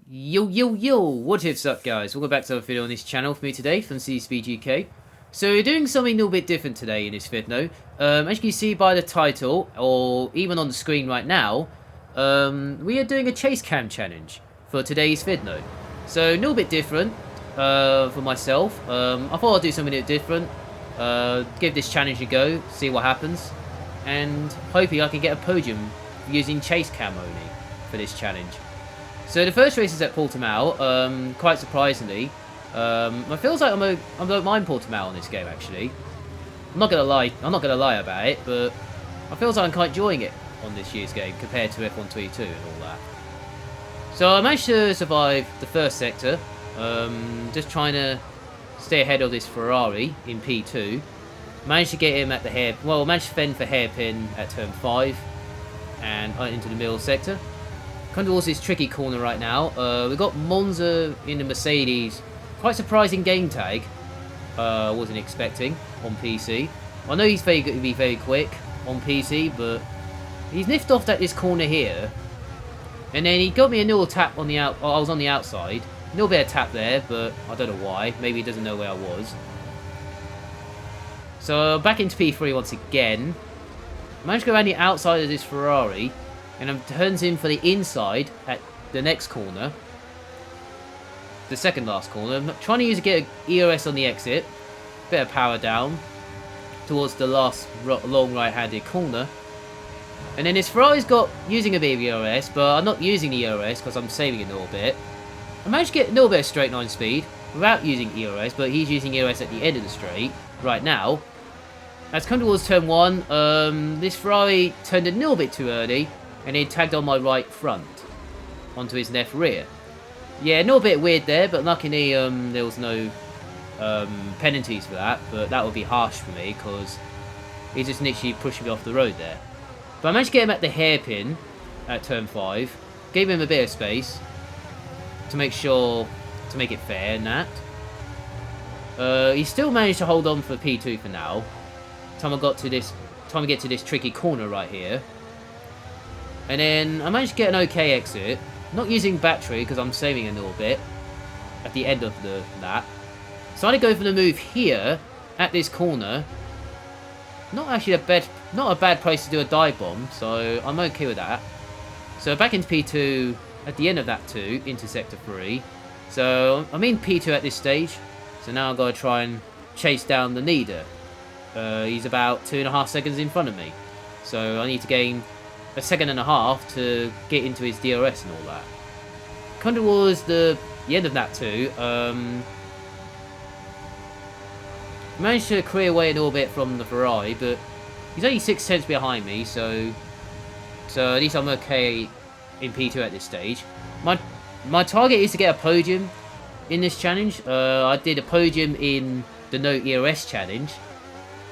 Yo, what is up guys? Welcome back to another video on this channel for me today from CcSpeedUk. So we're doing something a little bit different today in this video. As you can see by the title, or even on the screen right now, we are doing a chase cam challenge for today's video. So a little bit different for myself. I thought I'd do something a bit different, give this challenge a go, see what happens, and hopefully I can get a podium using chase cam only for this challenge. So the first race is at Portimao, quite surprisingly. It feels like I don't mind Portimao in this game actually. I'm not gonna lie about it, but I feel like I'm quite enjoying it on this year's game compared to F122 and all that. So I managed to survive the first sector, just trying to stay ahead of this Ferrari in P2. Managed to get him at the managed to fend for hairpin at turn 5 and into the middle sector. Come towards this tricky corner right now. We've got Monza in the Mercedes. Quite surprising game tag. Wasn't expecting on PC. I know he's going to be very quick on PC, but he's niffed off at this corner here. And then he got me a little tap on the I was on the outside. A little bit of tap there, but I don't know why. Maybe he doesn't know where I was. So back into P3 once again. Managed to go around the outside of this Ferrari. And turns in for the inside at the next corner. The second last corner. I'm trying to get an ERS on the exit. Bit of power down. Towards the last long right-handed corner. And then this Ferrari's got using a bit of ERS. But I'm not using the ERS because I'm saving it a little bit. I managed to get a little bit of straight line speed. Without using ERS. But he's using ERS at the end of the straight. Right now. As come towards turn 1. This Ferrari turned a little bit too early. And he tagged on my right front onto his left rear. Yeah, a little bit weird there, but luckily there was no penalties for that. But that would be harsh for me because he just literally pushed me off the road there. But I managed to get him at the hairpin at turn 5. Gave him a bit of space to make it fair and that. He still managed to hold on for P2 for now. Time we get to this tricky corner right here. And then I managed to get an okay exit. Not using battery because I'm saving a little bit at the end of that. So I go for the move here at this corner. Not actually not a bad place to do a dive bomb, so I'm okay with that. So back into P2 at the end of that 2 into sector 3. So I'm in P2 at this stage. So now I've got to try and chase down the leader. He's about 2.5 seconds in front of me. So I need to gain a second and a half to get into his DRS and all that. Come towards the end of that 2. Managed to clear away a little bit from the Ferrari, but he's only 6/10 behind me, so at least I'm okay in P2 at this stage. My target is to get a podium in this challenge. I did a podium in the no ERS challenge,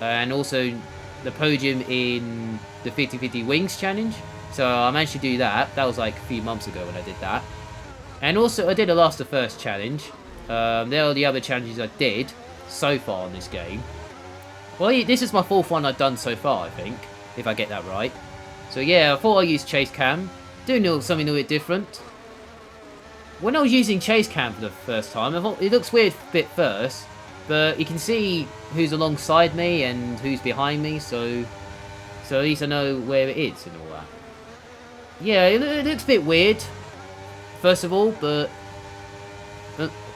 and also the podium in the 50-50 wings challenge. So I managed to do that. That was like a few months ago when I did that. And also I did a last to first challenge. There are the other challenges I did so far in this game. Well, this is my 4th one I've done so far, I think, if I get that right. So yeah, I thought I'd use chase cam. Doing something a little bit different. When I was using chase cam for the first time, I thought it looks weird a bit first. But you can see who's alongside me and who's behind me, so at least I know where it is and all that. Yeah, it looks a bit weird, first of all, but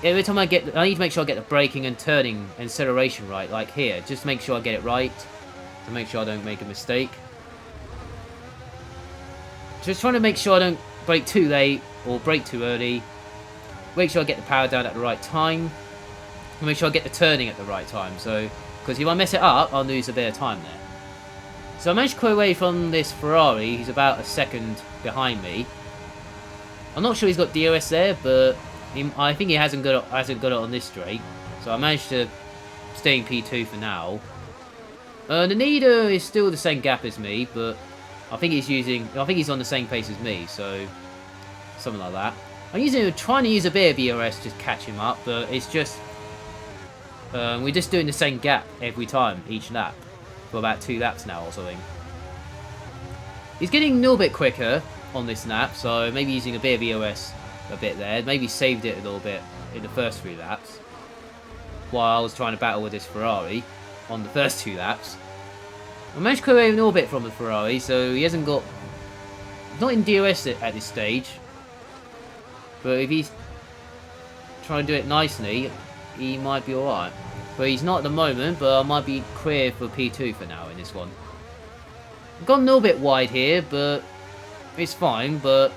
every time I need to make sure I get the braking and turning and acceleration right, like here. Just make sure I get it right, to make sure I don't make a mistake. Just trying to make sure I don't brake too late or brake too early. Make sure I get the power down at the right time. And make sure I get the turning at the right time, because if I mess it up, I'll lose a bit of time there. So I managed to clear away from this Ferrari. He's about a second behind me. I'm not sure he's got DRS there, but I think he hasn't got it on this straight. So I managed to stay in P2 for now. The leader is still the same gap as me, but I think he's on the same pace as me, so something like that. I'm trying to use a bit of ERS to catch him up, but it's just we're just doing the same gap every time, each lap. For about 2 laps now or something. He's getting a little bit quicker on this lap, so maybe using a bit of EOS a bit there. Maybe saved it a little bit in the first 3 laps. While I was trying to battle with this Ferrari on the first 2 laps. I managed to clear away an orbit from the Ferrari, so he hasn't got... not in DRS at this stage. But if he's trying to do it nicely, he might be alright. But he's not at the moment, but I might be clear for P2 for now in this one. I've gone a little bit wide here, but it's fine. But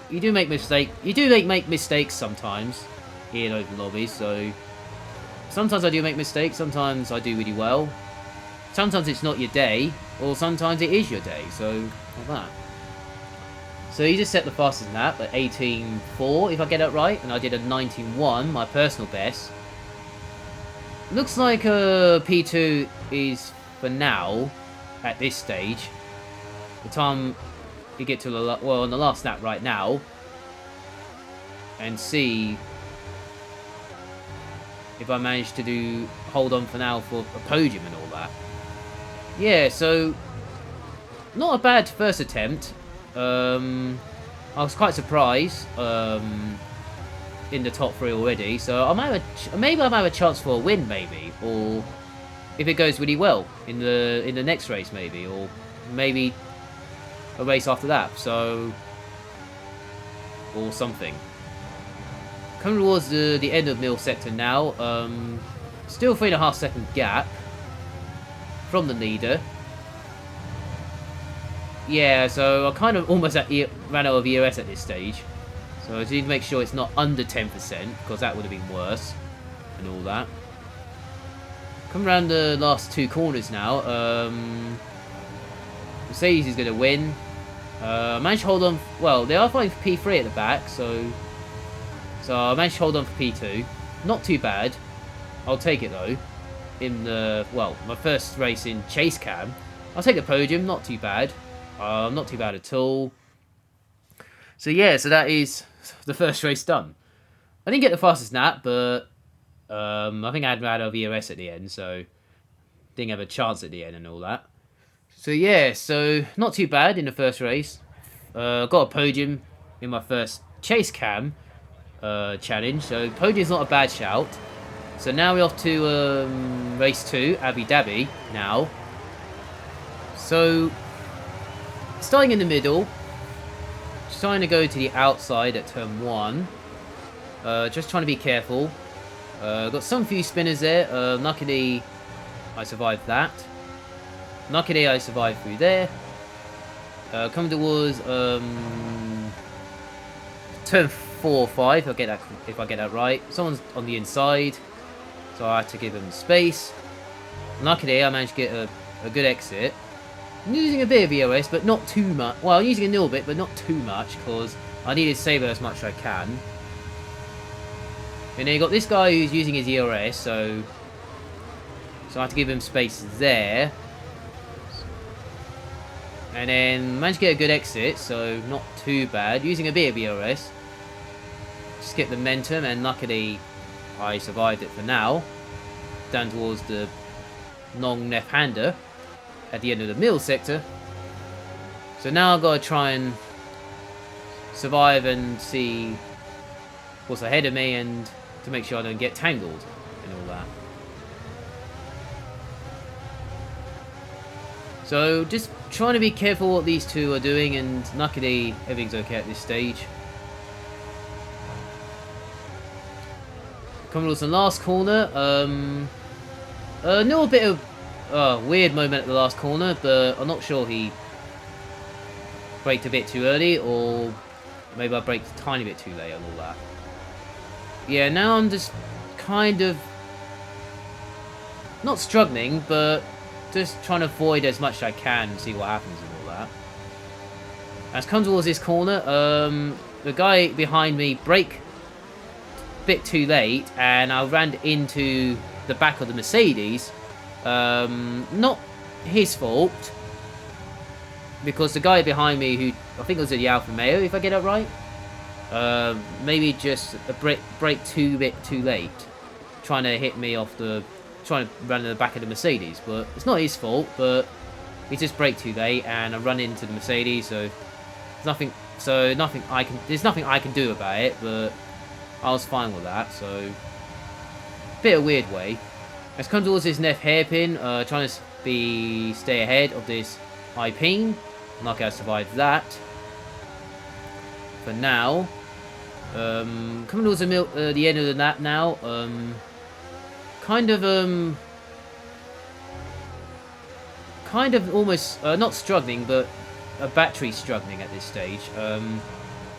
you do make mistakes. You do make mistakes sometimes here in Open Lobbies, so... sometimes I do make mistakes, sometimes I do really well. Sometimes it's not your day, or sometimes it is your day, so like that. So you just set the fastest lap at 18.4, if I get it right, and I did a 19.1, my personal best. Looks like P2 is, for now, at this stage. The time you get to the, well, on the last lap right now, and see if I manage to hold on for now for a podium and all that. Yeah, so not a bad first attempt. I was quite surprised in the top 3 already, so I might have maybe I might have a chance for a win, maybe, or if it goes really well in the next race, maybe, or maybe a race after that. So, or something. Coming towards the end of middle sector now. Still 3.5 second gap from the leader. Yeah, so I kind of almost ran out of EOS at this stage. So I just need to make sure it's not under 10%, because that would have been worse and all that. Come around the last 2 corners now. Mercedes is going to win. I managed to hold on. Well, they are fighting for P3 at the back, so I managed to hold on for P2. Not too bad. I'll take it though. In the, well, my first race in Chase Cam. I'll take the podium, not too bad. Not too bad at all. So yeah, so that is the first race done. I didn't get the fastest lap, but I think I had out of EOS at the end, so didn't have a chance at the end and all that. So yeah, so not too bad in the first race. Got a podium in my first Chase Cam challenge, so podium's not a bad shout. So now we're off to race 2, Abu Dhabi now. So starting in the middle, just trying to go to the outside at turn 1. Just trying to be careful. Got some few spinners there. Luckily, I survived that. Luckily, I survived through there. Coming towards turn 4 or 5. If I get that right. Someone's on the inside, so I had to give him space. Luckily, I managed to get a good exit. I'm using a bit of EOS, but not too much. Well, I'm using a little bit, but not too much, because I need to save it as much as I can. And then you got this guy who's using his EOS, so I have to give him space there. And then managed to get a good exit, so not too bad. Using a bit of EOS. Just get the momentum, and luckily I survived it for now. Down towards the long left-hander at the end of the middle sector. So now I've got to try and survive and see what's ahead of me, and to make sure I don't get tangled and all that. So just trying to be careful what these two are doing, and luckily everything's okay at this stage. Coming towards the last corner, a little bit of weird moment at the last corner, but I'm not sure he braked a bit too early, or maybe I braked a tiny bit too late and all that. Yeah, now I'm just kind of not struggling, but just trying to avoid as much as I can and see what happens and all that. As I come towards this corner, the guy behind me braked a bit too late, and I ran into the back of the Mercedes. Not his fault, because the guy behind me, who I think was at the Alfa Romeo, if I get it right, maybe just a brake too late, trying to hit me off trying to run in the back of the Mercedes. But it's not his fault, but he just braked too late, and I run into the Mercedes, so there's So there's nothing I can do about it, but I was fine with that, so bit of a weird way. Let's come towards this Neff hairpin, trying to stay ahead of this Ipine. I'm not going to survive that. For now, coming towards the end of the lap now, kind of almost not struggling, but a battery struggling at this stage,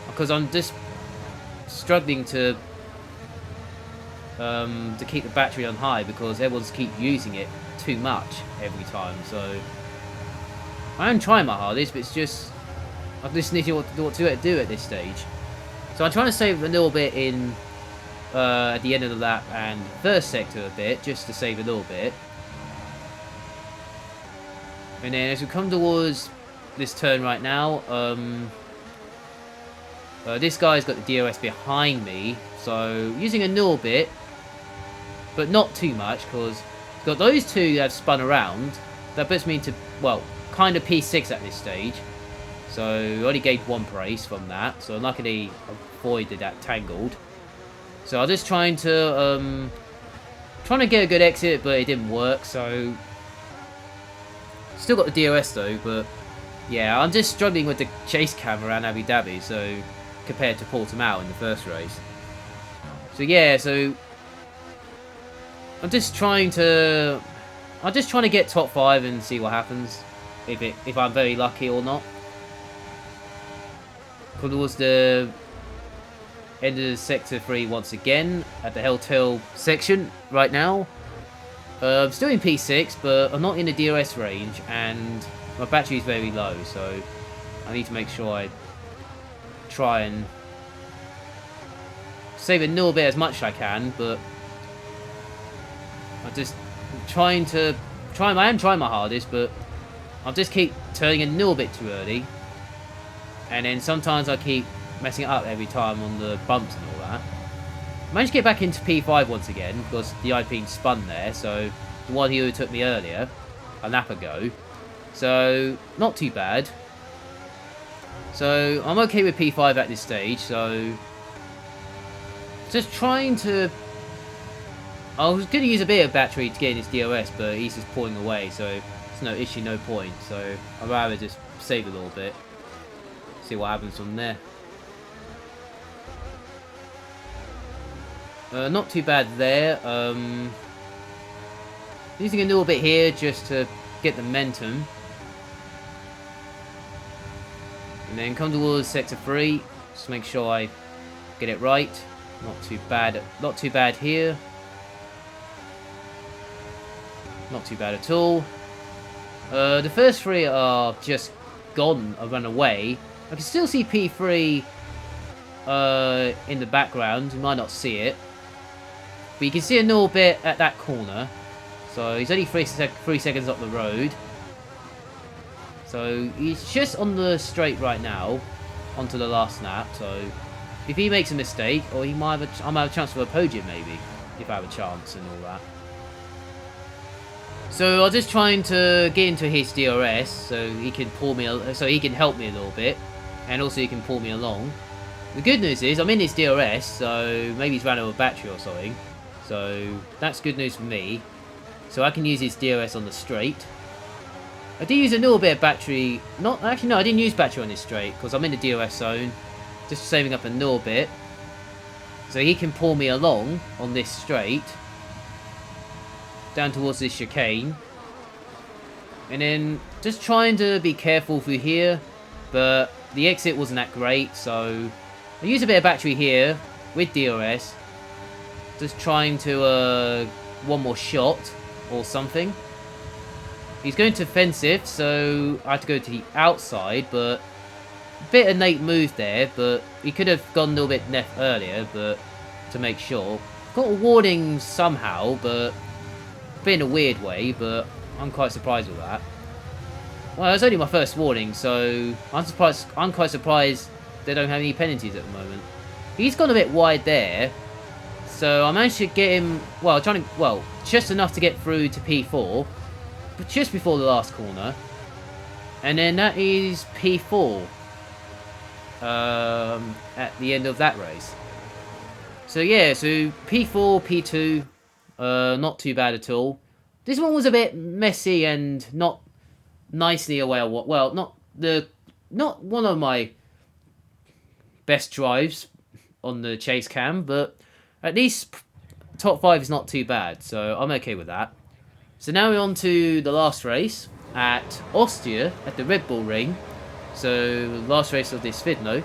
because I'm just struggling to keep the battery on high because everyone's keep using it too much every time. So I am trying my hardest, but it's just I just need to know what to do at this stage. So I'm trying to save a little bit in at the end of the lap and first sector a bit, just to save a little bit. And then as we come towards this turn right now, this guy's got the DRS behind me, so using a little bit, but not too much, because got those two that have spun around. That puts me into, well, kind of P6 at this stage. So I only gained one brace from that, so luckily avoided that tangled. So I was just trying to get a good exit, but it didn't work. So still got the DRS though, but yeah, I'm just struggling with the chase cam around Abu Dhabi, so compared to Portimao in the first race. So yeah, so I'm just trying to get top 5 and see what happens, if I'm very lucky or not. Towards the end of sector 3 once again at the Helltail section right now. I'm still in P6, but I'm not in the DRS range, and my battery is very low, so I need to make sure I try and save a little bit as much as I can. But I'm just I am trying my hardest, but I'll just keep turning a little bit too early. And then sometimes I keep messing it up every time on the bumps and all that. I managed to get back into P5 once again because the Ipine spun there. So the one who took me earlier, a lap ago. So not too bad. So I'm okay with P5 at this stage. So just trying to... I was going to use a bit of battery to get in his DRS, but he's just pulling away. So it's no issue, no point. So I'd rather just save a little bit. See what happens from there. Not too bad there. Using a little bit here just to get the momentum. And then come towards sector 3. Just make sure I get it right. Not too bad. Not too bad here. Not too bad at all. The first 3 are just gone or run away. I can still see P3 in the background. You might not see it. But you can see a little bit at that corner. So he's only 3 seconds up the road. So he's just on the straight right now. Onto the last lap. So if he makes a mistake, or I might have a chance for a podium maybe. If I have a chance and all that. So I'm just trying to get into his DRS so he can help me a little bit. And also he can pull me along. The good news is I'm in his DRS, so maybe he's ran out of battery or something. So that's good news for me. So I can use his DRS on the straight. I did use a little bit of battery. Actually, no, I didn't use battery on this straight because I'm in the DRS zone. Just saving up a little bit. So he can pull me along on this straight. Down towards this chicane. And then just trying to be careful through here. But the exit wasn't that great, so I used a bit of battery here with DRS. Just trying to one more shot or something. He's going to offensive, so I have to go to the outside, but a bit of Nate move there, but he could have gone a little bit left earlier, but to make sure. Got a warning somehow, but a bit in a weird way, but I'm quite surprised with that. Well, it's only my first warning, so I'm quite surprised they don't have any penalties at the moment. He's gone a bit wide there, so I managed to get him, just enough to get through to P4, but just before the last corner. And then that is P4. at the end of that race. So yeah, so P4, P2, not too bad at all. This one was a bit messy and not nicely away. Well, not one of my best drives on the chase cam, but at least top 5 is not too bad, so I'm okay with that. So now we're on to the last race at Austria at the Red Bull Ring. So last race of this Vidno.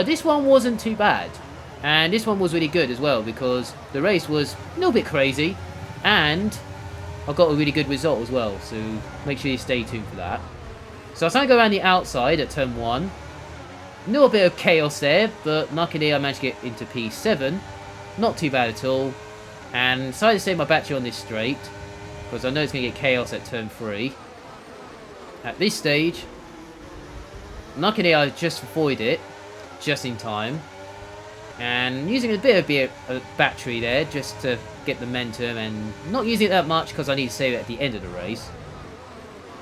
This one wasn't too bad, and this one was really good as well because the race was a little bit crazy, and I got a really good result as well. So make sure you stay tuned for that. So I started to go around the outside at turn 1. A little bit of chaos there, but luckily I managed to get into P7. Not too bad at all. And decided to save my battery on this straight, because I know it's going to get chaos at turn 3. At this stage, luckily I just avoided it, just in time. And using a bit of battery there, just to get the momentum, and not using it that much because I need to save it at the end of the race.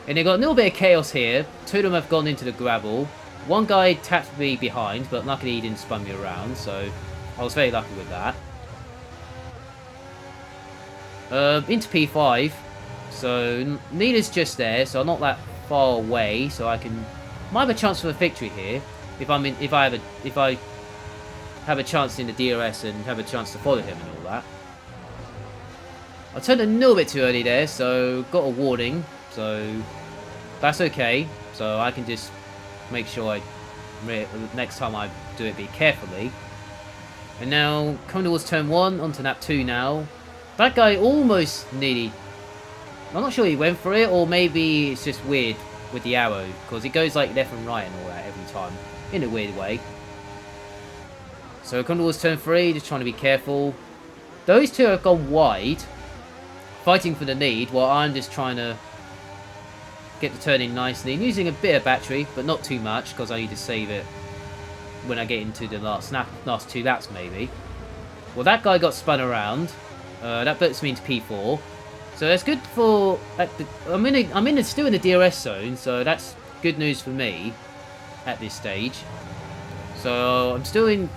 And they got a little bit of chaos here. 2 of them have gone into the gravel. One guy tapped me behind, but luckily he didn't spun me around, so I was very lucky with that. Into P5, so leader's just there, so I'm not that far away, so I might have a chance for a victory here if I have a chance in the DRS and have a chance to follow him and all that. I turned a little bit too early there, so got a warning, so that's okay. So I can just make sure next time I do it, be carefully. And now coming towards turn 1 onto lap 2 now. That guy almost nearly, I'm not sure he went for it, or maybe it's just weird with the arrow because it goes like left and right and all that every time in a weird way. So coming towards turn 3, just trying to be careful. Those two have gone wide, fighting for the lead, while I'm just trying to get the turn in nicely and using a bit of battery, but not too much because I need to save it when I get into the last 2 laps maybe. Well, that guy got spun around. That puts me into P4, so that's good for. I'm still in the DRS zone, so that's good news for me at this stage. So I'm still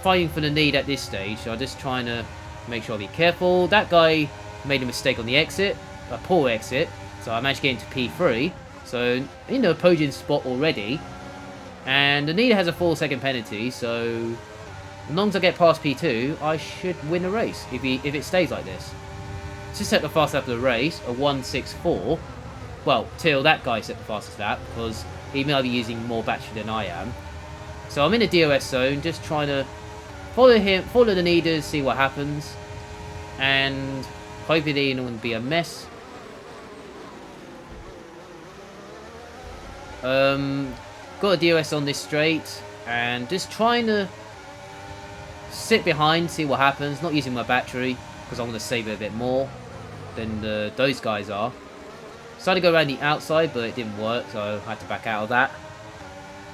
fighting for the lead at this stage. So I'm just trying to make sure I be careful. That guy made a mistake on the exit, a poor exit. So I managed to get into P3, so in the podium spot already. And the leader has a 4-second penalty, so as long as I get past P2, I should win the race if it stays like this. Just set the fastest lap of the race, a 1:64. Well, till that guy set the fastest lap, because he might be using more battery than I am. So I'm in the DRS zone, just trying to follow the leaders, see what happens, and hopefully it won't be a mess. Got a DRS on this straight, and just trying to sit behind, see what happens, not using my battery, because I want to save it a bit more than those guys are. Started to go around the outside, but it didn't work, so I had to back out of that.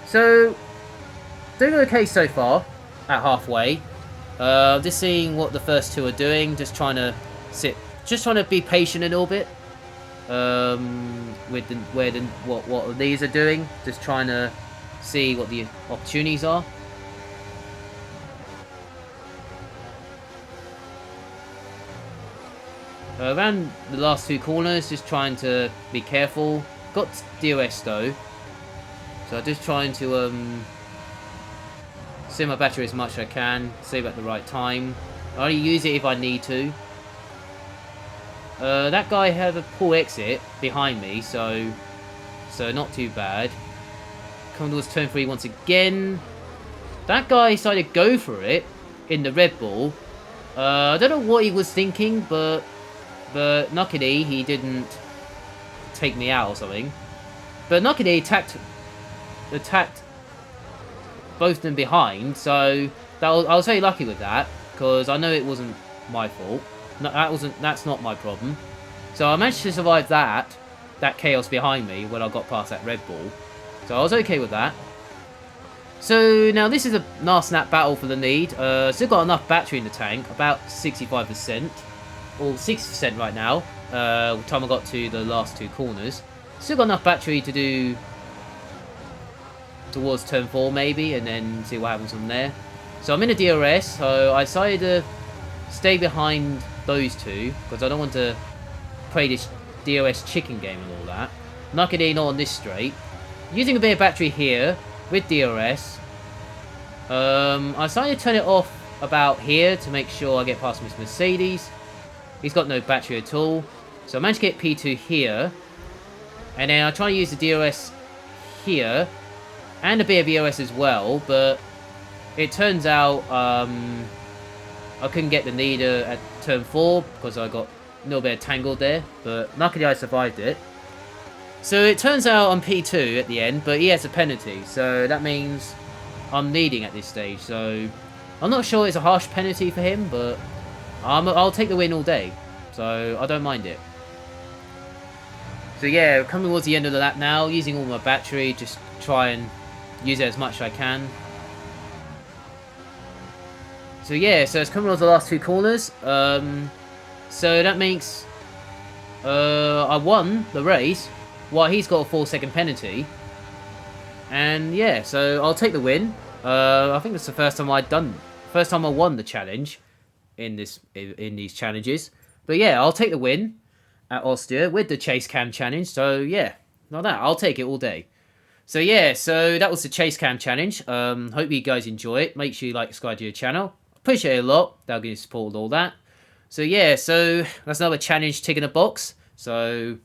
So, doing okay so far, at halfway. Just seeing what the first 2 are doing, just trying to be patient a little bit. With what these are doing, just trying to see what the opportunities are. Around the last 2 corners, just trying to be careful. Got DRS though, so I'm just trying to save my battery as much as I can, save at the right time. I only use it if I need to. That guy had a poor exit behind me, so not too bad. Coming towards turn 3 once again. That guy decided to go for it in the Red Bull. I don't know what he was thinking, but luckily he didn't take me out or something. But luckily he attacked both of them behind, so I was very lucky with that, because I know it wasn't my fault. No, that's not my problem. So I managed to survive that chaos behind me when I got past that Red Bull. So I was okay with that. So now this is a last lap battle for the lead. Still got enough battery in the tank, about 65%. Or 60% right now. By the time I got to the last 2 corners. Still got enough battery to towards turn 4 maybe, and then see what happens from there. So I'm in a DRS, so I decided to stay behind those two, because I don't want to play this DRS chicken game and all that. Knock it in on this straight. Using a bit of battery here, with DRS. I decided to turn it off about here to make sure I get past Miss Mercedes. He's got no battery at all. So I managed to get P2 here. And then I try to use the DRS here. And a bit of EOS as well, but it turns out I couldn't get the leader at turn 4 because I got a little bit of tangled there, but luckily I survived it. So it turns out I'm P2 at the end, but he has a penalty, so that means I'm leading at this stage. So I'm not sure it's a harsh penalty for him, but I'll take the win all day, so I don't mind it. So yeah, coming towards the end of the lap now, using all my battery, just try and use it as much as I can. So yeah, so it's coming on the last 2 corners. So that makes I won the race while he's got a 4-second penalty. And yeah, so I'll take the win. I think that's the first time I won the challenge in these challenges. But yeah, I'll take the win at Austria with the chase cam challenge. So yeah, like that, I'll take it all day. So yeah, so that was the chase cam challenge. Hope you guys enjoy it. Make sure you like, subscribe to the channel. Appreciate it a lot. That'll give you support and all that. So yeah, so that's another challenge tick in a box. So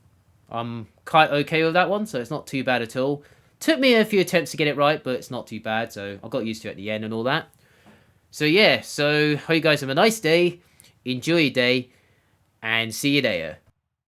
I'm quite okay with that one. So it's not too bad at all. Took me a few attempts to get it right, but it's not too bad. So I got used to it at the end and all that. So yeah, so hope you guys have a nice day. Enjoy your day. And see you later.